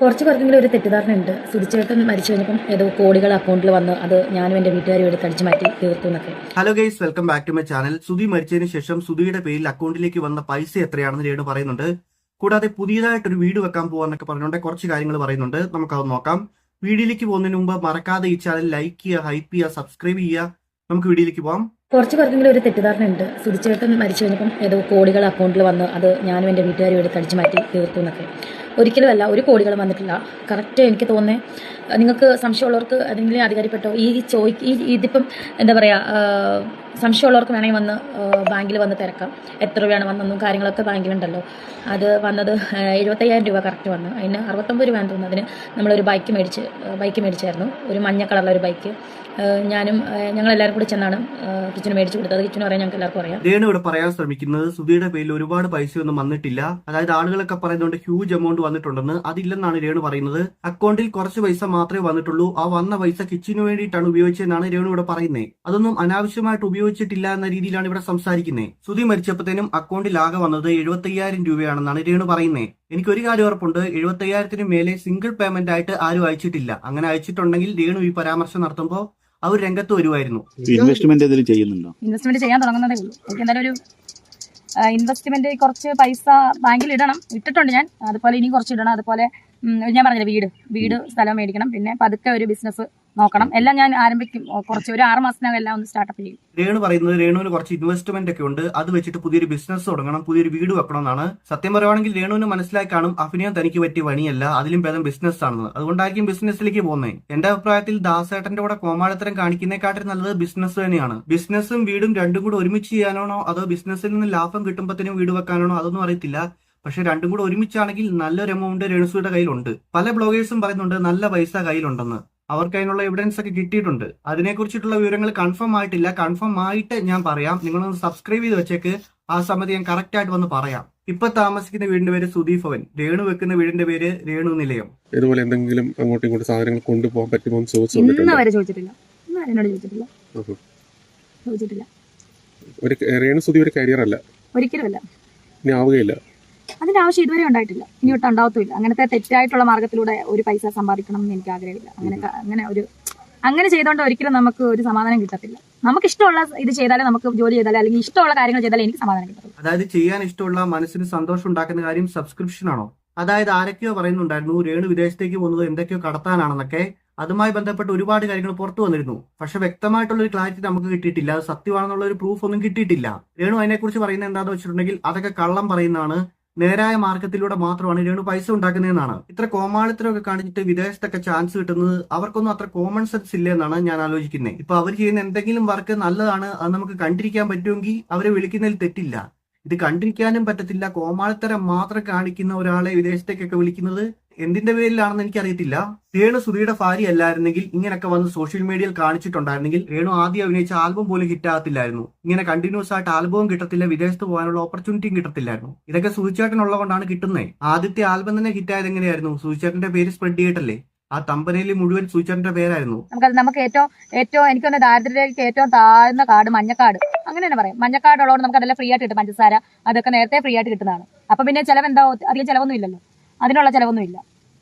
കുറച്ച് പേർക്കെങ്കിലും ഒരു തെറ്റിദ്ധാരണയുണ്ട്. സുധിച്ചേട്ടൻ മരിച്ചു കഴിഞ്ഞപ്പം ഏതോ കോടികൾ അക്കൗണ്ടിൽ വന്ന് അത് ഞാനും എൻ്റെ വീട്ടുകാരും എടുത്ത് അടിച്ചു മാറ്റി തീർത്തു എന്നൊക്കെ. Hello guys, welcome back to my channel. Sudhi മരിച്ചതിന് ശേഷം സുധിയുടെ പേരിൽ അക്കൗണ്ടിലേക്ക് വന്ന പൈസ എത്രയാണെന്ന് രേണു പറയുന്നുണ്ട്. കൂടാതെ പുതിയതായിട്ടൊരു വീട് വെക്കാൻ പോവാന്നൊക്കെ പറഞ്ഞുകൊണ്ട് കുറച്ച് കാര്യങ്ങൾ പറയുന്നുണ്ട്. നമുക്കത് നോക്കാം. വീഡിയോയിലേക്ക് പോകുന്നതിന് മുമ്പ് മറക്കാതെ ഈ ചാനൽ ലൈക്ക് ചെയ്യുക, ഹൈപ്പ് ചെയ്യുക, സബ്സ്ക്രൈബ് ചെയ്യുക. നമുക്ക് വീഡിയോയിലേക്ക് പോകാം. കുറച്ച് പേർക്കെങ്കിലും ഒരു തെറ്റിദ്ധാരണയുണ്ട്. സുധിച്ചേട്ടൻ മരിച്ചു കഴിഞ്ഞപ്പം ഏതോ കോടികൾ അക്കൗണ്ടിൽ വന്ന് അത് ഞാനും എൻ്റെ വീട്ടുകാരും എടുത്ത് അടിച്ചു മാറ്റി തീർത്തു എന്നൊക്കെ. ഒരിക്കലുമല്ല, ഒരു കോടികളും വന്നിട്ടില്ല. കറക്റ്റ് എനിക്ക് തോന്നുന്നത് നിങ്ങൾക്ക് സംശയമുള്ളവർക്ക് അതെങ്കിലും അധികാരിപ്പെട്ടോ ഇതിപ്പം എന്താ പറയുക, സംശയമുള്ളവർക്ക് വേണമെങ്കിൽ വന്ന് ബാങ്കിൽ വന്ന് തിരക്കാം. എത്ര രൂപയാണ് വന്നൊന്നും കാര്യങ്ങളൊക്കെ ബാങ്കിലുണ്ടല്ലോ. അത് വന്നത് 75,000 രൂപ കറക്റ്റ് വന്നു. അതിന് 69 രൂപ തോന്നുന്നു. അതിന് നമ്മളൊരു ബൈക്ക് മേടിച്ചായിരുന്നു. ഒരു മഞ്ഞ കളറുള്ള ഒരു ബൈക്ക്. ഞാനും ഞങ്ങളെല്ലാവരും കൂടി ചെന്നാണ് കിച്ചന് മേടിച്ചു കൊടുത്തത്. കിച്ചന് പറയാൻ ഞങ്ങൾക്ക് എല്ലാവർക്കും അറിയാം. രേണു ഇവിടെ പറയാൻ ശ്രമിക്കുന്നത് സുധിയുടെ പേരിൽ ഒരുപാട് പൈസയൊന്നും വന്നിട്ടില്ല. അതായത് ആളുകളൊക്കെ പറയുന്നുണ്ട് ഹ്യൂജ് എമൗണ്ട് വന്നിട്ടുണ്ടെന്ന്. അതില്ലെന്നാണ് രേണു പറയുന്നത്. അക്കൗണ്ടിൽ കുറച്ച് പൈസ മാത്രമേ വന്നിട്ടുള്ളൂ. ആ വന്ന പൈസ കിച്ചന് വേണ്ടിയിട്ടാണ് ഉപയോഗിച്ചതെന്നാണ് രേണു ഇവിടെ പറയുന്നത്. അതൊന്നും അനാവശ്യമായിട്ട് ഉപയോഗിച്ചിട്ടില്ല എന്ന രീതിയിലാണ് ഇവിടെ സംസാരിക്കുന്നത്. സുധി മരിച്ചപ്പോഴത്തേനും അക്കൗണ്ടിൽ ആകെ വന്നത് 75,000 രൂപയാണെന്നാണ് രേണു പറയുന്നത്. എനിക്കൊരു കാര്യം ഉറപ്പുണ്ട്, 75,000 മേലെ സിംഗിൾ പേയ്മെന്റ് ആയിട്ട് ആരും അയച്ചിട്ടില്ല. അങ്ങനെ അയച്ചിട്ടുണ്ടെങ്കിൽ രേണു ഈ പരാമർശം നടത്തുമ്പോൾ അവർ രംഗത്ത് വരുമായിരുന്നു. ഇൻവെസ്റ്റ്മെന്റ് ചെയ്യുന്നുണ്ടോ? ഇൻവെസ്റ്റ്മെന്റ് ചെയ്യാൻ തുടങ്ങുന്നതേ ഉള്ളൂ. എനിക്ക് എന്തായാലും ഒരു ഇൻവെസ്റ്റ്മെന്റ് കുറച്ച് പൈസ ബാങ്കിൽ ഇട്ടിട്ടുണ്ട് ഞാൻ. അതുപോലെ ഇനിയും കുറച്ച് ഇടണം. അതുപോലെ ഞാൻ പറഞ്ഞില്ല, വീട് സ്ഥലം മേടിക്കണം. പിന്നെ പതുക്കെ ഒരു ബിസിനസ് നോക്കണം. എല്ലാം ഞാൻ ആരംഭിക്കും. കുറച്ച് ഒരു 6 മാസത്തിനകം എല്ലാം ഒന്ന് സ്റ്റാർട്ടപ്പ് ചെയ്യും. രേണു പറയുന്നത് രേണുവിന് കുറച്ച് ഇൻവെസ്റ്റ്മെന്റ് ഒക്കെ ഉണ്ട്. അത് വെച്ചിട്ട് പുതിയൊരു ബിസിനസ് തുടങ്ങണം, പുതിയൊരു വീട് വെക്കണം എന്നാണ്. സത്യം പറയുവാണെങ്കിൽ രേണുവിന് മനസ്സിലായി കാണും അഭിനയം തനിക്ക് പറ്റിയ പണിയല്ല, അതിലും ഭേദം ബിസിനസ് ആണെന്ന്. അതുകൊണ്ടായിരിക്കും ബിസിനസ്സിലേക്ക് പോകുന്നത്. എന്റെ അഭിപ്രായത്തിൽ ദാസേട്ടന്റെ കൂടെ കോമാളിത്തരം കാണിക്കുന്നേക്കാട്ടിൽ നല്ലത് ബിസിനസ് തന്നെയാണ്. ബിസിനസ്സും വീടും രണ്ടും കൂടെ ഒരുമിച്ച് ചെയ്യാനാണോ അതോ ബിസിനസ്സിൽ നിന്ന് ലാഭം കിട്ടുമ്പോഴത്തേനും വീട് വെക്കാനാണോ അതൊന്നും അറിയത്തില്ല. പക്ഷെ രണ്ടും കൂടെ ഒരുമിച്ചാണെങ്കിൽ നല്ലൊരു എമൗണ്ട് രേണുസുയുടെ കയ്യിലുണ്ട്. പല ബ്ലോഗേഴ്സും പറയുന്നുണ്ട് നല്ല പൈസ കയ്യിലുണ്ടെന്ന്. അവർക്ക് അതിനുള്ള എവിഡൻസ് ഒക്കെ കിട്ടിയിട്ടുണ്ട്. അതിനെക്കുറിച്ചിട്ടുള്ള വിവരങ്ങൾ കൺഫേം ആയിട്ടില്ല. കൺഫേം ആയിട്ട് ഞാൻ പറയാം. നിങ്ങളൊന്ന് സബ്സ്ക്രൈബ് ചെയ്ത് വെച്ചേക്ക്. ആ സമയത്ത് ഞാൻ കറക്റ്റ് ആയിട്ട് വന്ന് പറയാം. ഇപ്പൊ താമസിക്കുന്ന വീടിന്റെ പേര് സുധി ഭവൻ. രേണു വെക്കുന്ന വീടിന്റെ പേര് രേണു നിലയം. ഇതുപോലെ എന്തെങ്കിലും അങ്ങോട്ടും ഇങ്ങോട്ടും സാധനങ്ങൾ കൊണ്ടുപോകാൻ പറ്റുമോ എന്ന് ചോദിച്ചിട്ടില്ല. രേണു സുധി ഒരു കരിയർ അല്ല, ഒരിക്കലുമല്ല. ഇനി ആവുകയില്ല. അതിന്റെ ആവശ്യം ഇതുവരെ ഉണ്ടായിട്ടില്ല, ഇനി ഒട്ടും ഉണ്ടാവത്തുമില്ല. അങ്ങനത്തെ തെറ്റായിട്ടുള്ള മാർഗത്തിലൂടെ ഒരു പൈസ സമ്പാദിക്കണം എന്ന് എനിക്ക് ആഗ്രഹമില്ല. അങ്ങനെ ചെയ്തുകൊണ്ട് ഒരിക്കലും നമുക്ക് ഒരു സമാധാനം കിട്ടത്തില്ല. നമുക്ക് ഇഷ്ടമുള്ള ഇത് ചെയ്താലേ, നമുക്ക് ജോലി ചെയ്താലേ, അല്ലെങ്കിൽ ഇഷ്ടമുള്ള കാര്യങ്ങൾ ചെയ്താലേ എനിക്ക് സമാധാനം കിട്ടത്തുള്ളൂ. അതായത് ചെയ്യാൻ ഇഷ്ടമുള്ള, മനസ്സിന് സന്തോഷം ഉണ്ടാക്കുന്ന കാര്യം സബ്സ്ക്രിപ്ഷൻ ആണോ? അതായത് ആരൊക്കെയോ പറയുന്നുണ്ടായിരുന്നു രേണു വിദേശത്തേക്ക് പോകുന്നത് എന്തൊക്കെയോ കടത്താനാണെന്നൊക്കെ. അതുമായി ബന്ധപ്പെട്ട് ഒരുപാട് കാര്യങ്ങൾ പുറത്തു വന്നിരുന്നു. പക്ഷെ വ്യക്തമായിട്ടുള്ള ഒരു ക്ലാരിറ്റി നമുക്ക് കിട്ടിയിട്ടില്ല. അത് സത്യമാണെന്നുള്ള ഒരു പ്രൂഫ് ഒന്നും കിട്ടിയിട്ടില്ല. രേണു അതിനെക്കുറിച്ച് പറയുന്നത് എന്താണെന്ന് വെച്ചിട്ടുണ്ടെങ്കിൽ അതൊക്കെ കള്ളം പറയുന്നതാണ്. നേരായ മാർഗത്തിലൂടെ മാത്രമാണ് രേണു പൈസ ഉണ്ടാക്കുന്നതെന്നാണ്. ഇത്ര കോമാളിത്തരമൊക്കെ കാണിച്ചിട്ട് വിദേശത്തൊക്കെ ചാൻസ് കിട്ടുന്നത് അവർക്കൊന്നും അത്ര കോമൺ സെൻസ് ഇല്ല എന്നാണ് ഞാൻ ആലോചിക്കുന്നത്. ഇപ്പൊ അവർ ചെയ്യുന്ന എന്തെങ്കിലും വർക്ക് നല്ലതാണ്, അത് നമുക്ക് കണ്ടിരിക്കാൻ പറ്റുമെങ്കിൽ അവരെ വിളിക്കുന്നതിൽ തെറ്റില്ല. ഇത് കണ്ടിരിക്കാനും പറ്റത്തില്ല. കോമാളിത്തരം മാത്രം കാണിക്കുന്ന ഒരാളെ വിദേശത്തേക്കൊക്കെ വിളിക്കുന്നത് എന്തിന്റെ പേരിലാണെന്ന് എനിക്കറിയത്തില്ല. രേണു സുധിയുടെ ഭാര്യ അല്ലായിരുന്നെങ്കിൽ ഇങ്ങനെയൊക്കെ വന്ന് സോഷ്യൽ മീഡിയയിൽ കാണിച്ചിട്ടുണ്ടായിരുന്നെങ്കിൽ രേണു ആദ്യം അഭിനയിച്ച ആൽബം പോലും ഹിറ്റാകത്തില്ലായിരുന്നു. ഇങ്ങനെ കണ്ടിന്യൂസ് ആയിട്ട് ആൽബവും കിട്ടത്തില്ല, വിദേശത്ത് പോകാനുള്ള ഓപ്പർച്യൂണിറ്റിയും കിട്ടത്തില്ലായിരുന്നു. ഇതൊക്കെ സുധിച്ചേട്ടൻ ഉള്ളതുകൊണ്ടാണ് കിട്ടുന്നത്. ആദ്യത്തെ ആൽബം തന്നെ ഹിറ്റായത് എങ്ങനെയായിരുന്നു? സുധിച്ചേട്ടന്റെ പേര് സ്പ്രെഡ് ചെയ്തിട്ടല്ലേ. ആ തമ്പനയിൽ മുഴുവൻ സുധിച്ചേട്ടന്റെ പേരായിരുന്നു. നമുക്ക് ഏറ്റവും എനിക്കൊന്ന് ദാരിദ്ര്യത്തിലേക്ക് ഏറ്റവും താഴ്ന്ന കാർഡ് മഞ്ഞക്കാർഡ്, അങ്ങനെ തന്നെ പറയാം. മഞ്ഞക്കാർഡ് ഉള്ളതുകൊണ്ട് നമുക്ക് അതെല്ലാം ഫ്രീ ആയിട്ട് കിട്ടും. പഞ്ചസാര അതൊക്കെ നേരത്തെ ഫ്രീ ആയിട്ട് കിട്ടുന്നതാണ്. അപ്പൊ പിന്നെ ചിലവെന്താ, അധികം ചിലവൊന്നും ഇല്ലല്ലോ, അതിനുള്ള ചിലവൊന്നും ഇല്ല.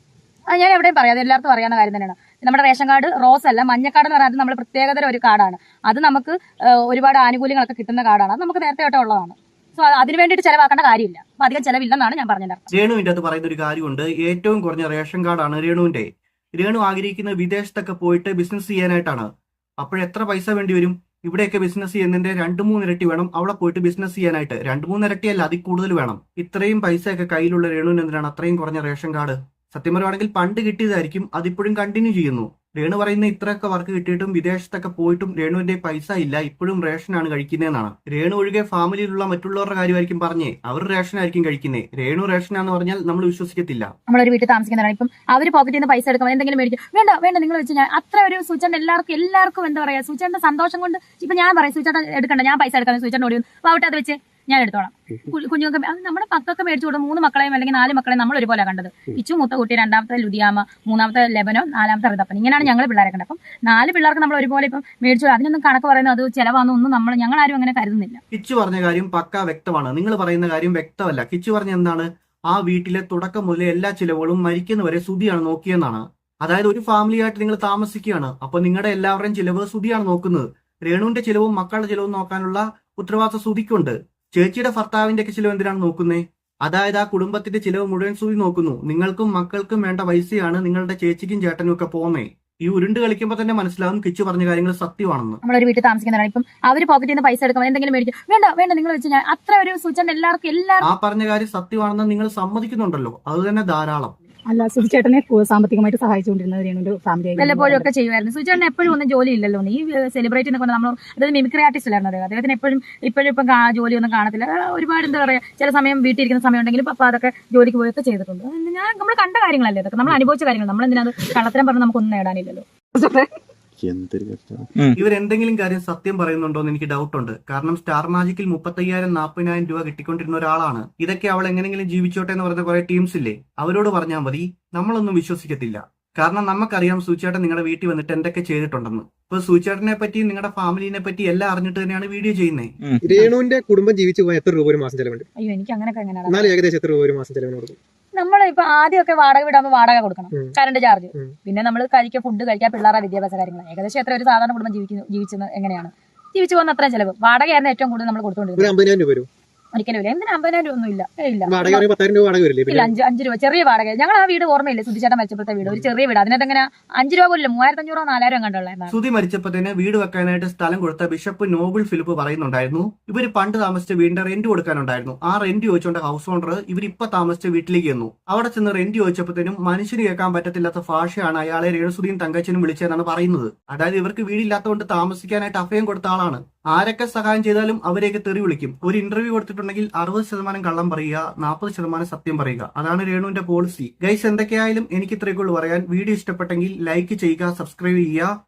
അത് ഞാൻ എവിടെയും പറയാം, അത് എല്ലാവർക്കും അറിയാവുന്ന കാര്യം തന്നെയാണ്. നമ്മുടെ റേഷൻ കാർഡ് റോസ് അല്ല, മഞ്ഞക്കാർഡ് എന്ന് പറയുന്നത് നമ്മൾ പ്രത്യേകതര ഒരു കാർഡാണ്. അത് നമുക്ക് ഒരുപാട് ആനുകൂല്യങ്ങളൊക്കെ കിട്ടുന്ന കാർഡാണ്. അത് നമുക്ക് നേരത്തെ ആയിട്ട് ഉള്ളതാണ്. സോ അതിന് വേണ്ടിയിട്ട് ചിലവാക്കേണ്ട കാര്യമില്ല. അപ്പൊ അധികം ചിലവില്ലെന്നാണ് ഞാൻ പറഞ്ഞത്. രേണുവിന്റെ അത് പറയുന്ന ഒരു കാര്യമുണ്ട്. ഏറ്റവും കുറഞ്ഞ റേഷൻ കാർഡാണ് രേണുവിന്റെ. രേണു ആഗ്രഹിക്കുന്നത് വിദേശത്തൊക്കെ പോയിട്ട് ബിസിനസ് ചെയ്യാനായിട്ടാണ്. അപ്പോഴെത്ര പൈസ വേണ്ടി വരും? ഇവിടെയൊക്കെ ബിസിനസ് ചെയ്യുന്നതിന്റെ 2-3 ഇരട്ടി വേണം അവിടെ പോയിട്ട് ബിസിനസ് ചെയ്യാനായിട്ട്. 2-3 ഇരട്ടിയല്ല, അതിൽ കൂടുതൽ വേണം. ഇത്രയും പൈസയൊക്കെ കയ്യിലുള്ള രേണുവിന് എന്തിനാണ് അത്രയും കുറഞ്ഞ റേഷൻ കാർഡ്? സത്യം പറയുവാണെങ്കിൽ പണ്ട് കിട്ടിയതായിരിക്കും, അതിപ്പോഴും കണ്ടിന്യൂ ചെയ്യുന്നു. രേണു പറയുന്ന ഇത്രയൊക്കെ വർക്ക് കിട്ടിയിട്ടും വിദേശത്തൊക്കെ പോയിട്ടും രേണുവിന്റെ പൈസ ഇല്ല, ഇപ്പോഴും റേഷനാണ് കഴിക്കുന്നതെന്നാണ്. രേണു ഒഴികെ ഫാമിലിയിലുള്ള മറ്റുള്ളവരുടെ കാര്യമായിരിക്കും പറഞ്ഞേ, അവർ റേഷനായിരിക്കും കഴിക്കുന്നത്. രേണു റേഷനാന്ന് പറഞ്ഞാൽ നമ്മൾ വിശ്വസിക്കത്തില്ല. നമ്മളൊരു വീട്ടിൽ താമസിക്കുന്നതാണ്. ഇപ്പം അവർ പോക്കറ്റിൽ നിന്ന് പൈസ എടുക്കുമ്പോൾ എന്തെങ്കിലും മേടിക്കും, വേണ്ട നിങ്ങൾ വെച്ച് ഞാൻ അത്ര ഒരു സൂചന എല്ലാവർക്കും എന്താ പറയാ, സൂചന്റെ സന്തോഷം കൊണ്ട് ഇപ്പൊ ഞാൻ പറയും സൂചന എടുക്കണ്ട, ഞാൻ പൈസ എടുക്കാൻ സൂചന ഓടി ആവട്ടെ, അത് വെച്ച് ഞാൻ എടുത്തോളാം. കുഞ്ഞുങ്ങൾക്ക് അത് നമ്മുടെ മക്കൾക്ക് മേടിച്ചു കൊടുക്കും. 3 മക്കളെയും അല്ലെങ്കിൽ 4 മക്കളെയും നമ്മൾ ഒരുപോലെ കണ്ടത്. ഇച്ചു മൂത്ത കുട്ടി, 2ാമത്തെ ലുധിയാമ, 3ാമത്തെ ലെബനോ, 4ാമത്തെ റിതപ്പൻ. ഇങ്ങനെയാണ് ഞങ്ങൾ പിള്ളേരെ കണ്ടത്. അപ്പം 4 പിള്ളേർക്ക് നമ്മൾ ഒരുപോലെ ഇപ്പം മേടിച്ചു. അതിനൊന്നും കണക്ക് പറയുന്നത് അത് ചിലവാണെന്നൊന്നും ഞങ്ങൾ ആരും അങ്ങനെ കരുതുന്നില്ല. കിച്ചു പറഞ്ഞ കാര്യം പക്ക വ്യക്തമാണ്. നിങ്ങൾ പറയുന്ന കാര്യം വ്യക്തമല്ല. കിച്ചു പറഞ്ഞ എന്താണ്, ആ വീട്ടിലെ തുടക്കം മുതലേ എല്ലാ ചിലവുകളും മരിക്കുന്നവരെ സുധിയാണ് നോക്കിയെന്നാണ്. അതായത് ഒരു ഫാമിലി ആയിട്ട് നിങ്ങൾ താമസിക്കുകയാണ്, അപ്പൊ നിങ്ങളുടെ എല്ലാവരുടെയും ചിലവ് സുധിയാണ് നോക്കുന്നത്. രേണുവിന്റെ ചിലവും മക്കളുടെ ചിലവും നോക്കാനുള്ള ഉത്തരവാദിത്വം സുധിക്കുണ്ട്. ചേച്ചിയുടെ ഭർത്താവിന്റെ ഒക്കെ ചിലവ് എന്തിനാണ് നോക്കുന്നേ? അതായത് ആ കുടുംബത്തിന്റെ ചിലവ് മുഴുവൻ സുധി നോക്കുന്നു. നിങ്ങൾക്കും മക്കൾക്കും വേണ്ട പൈസയാണ് നിങ്ങളുടെ ചേച്ചിക്കും ചേട്ടനും ഒക്കെ പോകുന്നേ. ഈ ഉരുണ്ട് കളിക്കുമ്പോൾ തന്നെ മനസ്സിലാവും കിച്ചു പറഞ്ഞ കാര്യങ്ങൾ സത്യമാണെന്ന്. നമ്മളൊരു വീട്ടിൽ താമസിക്കുന്നതാണ്. ഇപ്പം അവര് പോക്കറ്റിൽ നിന്ന് പൈസ എടുക്കുമ്പോൾ എന്തെങ്കിലും മേടിക്കും, വേണ്ട നിങ്ങൾ വെച്ച് ഞാൻ അത്ര ഒരു സൂചന എല്ലാവർക്കും ആ പറഞ്ഞ കാര്യം സത്യമാണെന്ന് നിങ്ങൾ സമ്മതിക്കുന്നുണ്ടല്ലോ, അത് തന്നെ ധാരാളം. അല്ല, സുധിച്ചേട്ടനെ സാമ്പത്തികമായിട്ട് സഹായിച്ചുകൊണ്ടിരുന്നത് രേണുവിന്റെ ഫാമിലി വല്ലപ്പോഴും ഒക്കെ ചെയ്യുമായിരുന്നു. സുചേട്ടൻ എപ്പോഴും ഒന്നും ജോലി ഇല്ലല്ലോ. ഈ സെലിബ്രേറ്റ് എന്നൊക്കെ നമ്മൾ അതായത് മിമിക്രി ആർട്ടിസ്റ്റ് ആയിരുന്നു അദ്ദേഹത്തിന്. ഇപ്പോഴും ഇപ്പം ജോലിയൊന്നും കാണത്തില്ല. ഒരുപാട് എന്താ പറയാ, ചില സമയം വീട്ടിൽ ഇരിക്കുന്ന സമയം ഉണ്ടെങ്കിലും പപ്പ അതൊക്കെ ജോലിക്ക് പോയൊക്കെ ചെയ്തിട്ടുണ്ട്. നമ്മൾ കണ്ട കാര്യങ്ങളല്ലേ അതൊക്കെ, നമ്മൾ അനുഭവിച്ച കാര്യങ്ങൾ. നമ്മൾ എന്തിനാ കള്ളത്തരം പറഞ്ഞ് നമുക്കൊന്നും നേടാനില്ലല്ലോ. എന്തൊരു കഷ്ടം. ഇവരെന്തെങ്കിലും കാര്യം സത്യം പറയുന്നുണ്ടോ എന്ന് എനിക്ക് ഡൗട്ട് ഉണ്ട്. കാരണം സ്റ്റാർ മാജിക്കിൽ 35,000-40,000 രൂപ കിട്ടിക്കൊണ്ടിരുന്ന ഒരാളാണ്. ഇതൊക്കെ അവൾ എങ്ങനെങ്കിലും ജീവിച്ചോട്ടെ എന്ന് പറഞ്ഞ കുറെ ടീംസ് ഇല്ലേ, അവരോട് പറഞ്ഞാൽ മതി. നമ്മളൊന്നും വിശ്വസിക്കത്തില്ല. കാരണം നമുക്കറിയാം സൂചേട്ടൻ നിങ്ങളുടെ വീട്ടിൽ വന്നിട്ട് എന്തൊക്കെ ചെയ്തിട്ടുണ്ടെന്ന്. ഇപ്പൊ സൂചേട്ടനെ പറ്റി നിങ്ങളുടെ ഫാമിലിനെ പറ്റി എല്ലാം അറിഞ്ഞിട്ട് തന്നെയാണ് വീഡിയോ ചെയ്യുന്നത്. രേണുവിന്റെ കുടുംബം ജീവിച്ചു പോയാൽ എത്ര രൂപ ഒരു മാസം ചെലവുണ്ട്? അയ്യോ, എനിക്ക് അങ്ങനെയൊക്കെ എങ്ങനെയാണ്. എന്നാലും ഏകദേശം എത്ര രൂപ ഒരു മാസം ചെലവിന് കൊടുക്കും? നമ്മൾ ഇപ്പൊ ആദ്യമൊക്കെ വാടക വിടാകുമ്പോൾ വാടക കൊടുക്കണം, കറണ്ട് ചാർജ്, പിന്നെ നമ്മൾ കഴിക്കുക, ഫുഡ് കഴിക്കുക, പിള്ളേരുടെ വിദ്യാഭ്യാസ കാര്യങ്ങൾ. ഏകദേശം എത്ര ഒരു സാധാരണ കുടുംബം ജീവിച്ചത് എങ്ങനെയാണ് ജീവിച്ചു പോകുന്ന അത്രയും ചെലവ്. വാടകയായിരുന്നു ഏറ്റവും കൂടുതൽ നമ്മൾ കൊടുത്തുകൊണ്ടിരുന്നത്. 50,000 രൂപ വരും ഒരിക്കലും ഇല്ല. എന്തിനാ 50,000 രൂപ ഒന്നും ഇല്ല. വാടക 10,000 രൂപ വാടക വരില്ലേ? ഇല്ല, 5 രൂപ ചെറിയ വാടക. ഞങ്ങൾ ആ വീട് ഓർമ്മയില്ല, സുധിച്ചേട്ടൻ മരിച്ചപ്പോഴത്തെ വീട് ഒരു ചെറിയ വീട്. അതിനകത്ത് എങ്ങനെ 5 രൂപ പോലും 3,500 4,000 കണ്ടുള്ളായിരുന്നു. സുധി മരിച്ചപ്പോ തന്നെ വീട് വെക്കാനായിട്ട് സ്ഥലം കൊടുത്ത ബിഷപ്പ് നോബിൾ ഫിലിപ്പ് പറയുന്നുണ്ടായിരുന്നു ഇവര് പണ്ട് താമസിച്ച വീടിന്റെ റെന്റ് കൊടുക്കാനുണ്ടായിരുന്നു. ആ റെന്റ് ചോദിച്ചുകൊണ്ട് ഹൗസ് ഓണർ ഇവരിപ്പൊ താമസിച്ച വീട്ടിലേക്ക് ചെന്നു. അവിടെ ചെന്ന് റെന്റ് ചോദിച്ചപ്പോഴത്തേനും മനുഷ്യന് കേൾക്കാൻ പറ്റത്തില്ലാത്ത ഭാഷയാണ് അയാളെ രേണുസുധിയും തങ്കച്ചനും വിളിച്ചതെന്നാണ് പറയുന്നത്. അതായത് ഇവർക്ക് വീടില്ലാത്തതുകൊണ്ട് താമസിക്കാനായിട്ട് അഭയം കൊടുത്ത ആളാണ്. ആരൊക്കെ സഹായം ചെയ്താലും അവരെയൊക്കെ തെറി വിളിക്കും. ഒരു ഇന്റർവ്യൂ കൊടുത്തിട്ടുണ്ടെങ്കിൽ 60% കള്ളം പറയുക, 40% സത്യം പറയുക. അതാണ് രേണുവിന്റെ പോളിസി. ഗൈസ്, എന്തൊക്കെയായാലും എനിക്ക് ഇത്രയൊക്കെ ഉള്ളൂ പറയാൻ. വീഡിയോ ഇഷ്ടപ്പെട്ടെങ്കിൽ ലൈക്ക് ചെയ്യുക, സബ്സ്ക്രൈബ് ചെയ്യുക.